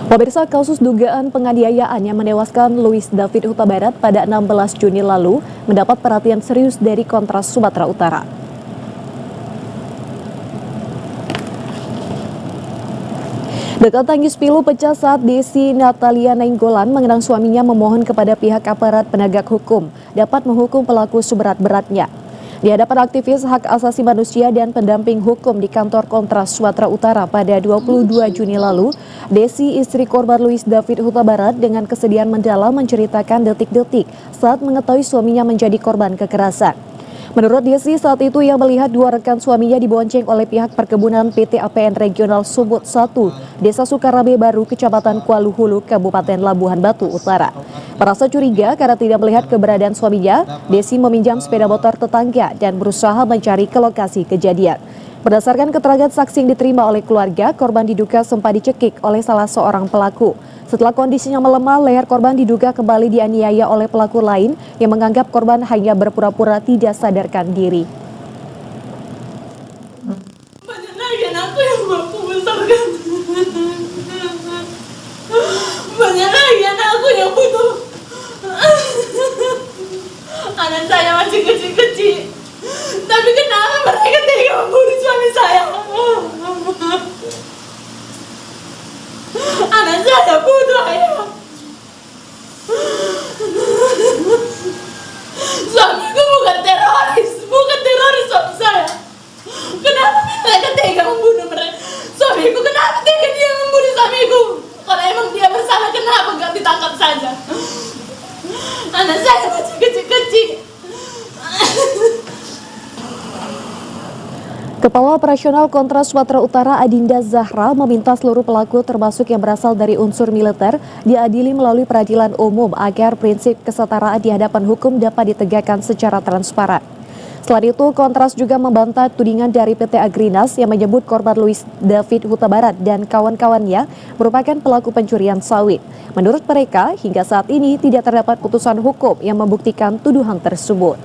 Pemirsa, kasus dugaan penganiayaan yang menewaskan Louis David Huta Barat pada 16 Juni lalu mendapat perhatian serius dari Kontras Sumatera Utara. Dekat tangis pilu pecah saat Desi Natalia Nainggolan mengenang suaminya memohon kepada pihak aparat penegak hukum dapat menghukum pelaku seberat-beratnya. Di hadapan aktivis hak asasi manusia dan pendamping hukum di kantor Kontras Sumatera Utara pada 22 Juni lalu, Desi, istri korban Louis David Huta Barat, dengan kesedihan mendalam menceritakan detik-detik saat mengetahui suaminya menjadi korban kekerasan. Menurut Desi, saat itu ia melihat dua rekan suaminya dibonceng oleh pihak perkebunan PT APN Regional Sumut 1, Desa Sukarabe Baru, Kecamatan Kuala Hulu, Kabupaten Labuhan Batu Utara. Merasa curiga karena tidak melihat keberadaan suaminya, Desi meminjam sepeda motor tetangga dan berusaha mencari ke lokasi kejadian. Berdasarkan keterangan saksi yang diterima oleh keluarga, korban diduga sempat dicekik oleh salah seorang pelaku. Setelah kondisinya melemah, leher korban diduga kembali dianiaya oleh pelaku lain yang menganggap korban hanya berpura-pura tidak sadarkan diri. Banyak lagi anakku yang aku besarkan. Banyak lagi anakku yang butuh. Anak saya masih kecil-kecil. Tapi kenapa mereka tega membunuh suami saya? Anak saya butuh ayah. Suamiku bukan teroris suami saya. Kenapa mereka tega membunuh mereka? Suamiku, kenapa tega dia membunuh suamiku? Kalau emang dia bersalah, kenapa gak ditangkap saja? Anak saya masih kecil-kecil. Kepala Operasional Kontras Sumatera Utara Adinda Zahra meminta seluruh pelaku termasuk yang berasal dari unsur militer diadili melalui peradilan umum agar prinsip kesetaraan di hadapan hukum dapat ditegakkan secara transparan. Selain itu, Kontras juga membantah tudingan dari PT Agrinas yang menyebut korban Louis David Huta Barat dan kawan-kawannya merupakan pelaku pencurian sawit. Menurut mereka, hingga saat ini tidak terdapat putusan hukum yang membuktikan tuduhan tersebut.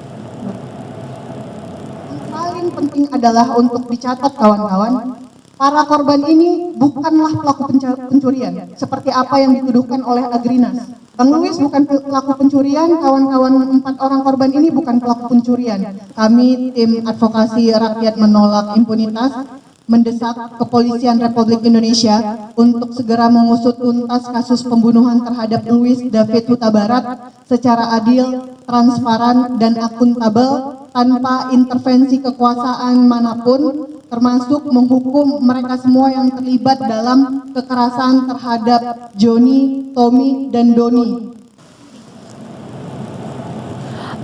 Paling penting adalah untuk dicatat kawan-kawan, para korban ini bukanlah pelaku pencurian seperti apa yang dituduhkan oleh Agrinas. Bang Louis bukan pelaku pencurian, kawan-kawan 4 orang korban ini bukan pelaku pencurian. Kami tim advokasi rakyat menolak impunitas mendesak Kepolisian Republik Indonesia untuk segera mengusut tuntas kasus pembunuhan terhadap Louis David Huta Barat secara adil, transparan, dan akuntabel tanpa intervensi kekuasaan manapun, termasuk menghukum mereka semua yang terlibat dalam kekerasan terhadap Joni, Tommy, dan Doni.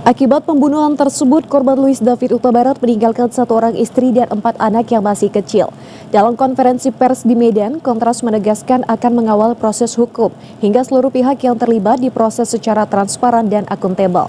Akibat pembunuhan tersebut, korban Louis David Huta Barat meninggalkan 1 orang istri dan 4 anak yang masih kecil. Dalam konferensi pers di Medan, Kontras menegaskan akan mengawal proses hukum hingga seluruh pihak yang terlibat diproses secara transparan dan akuntabel.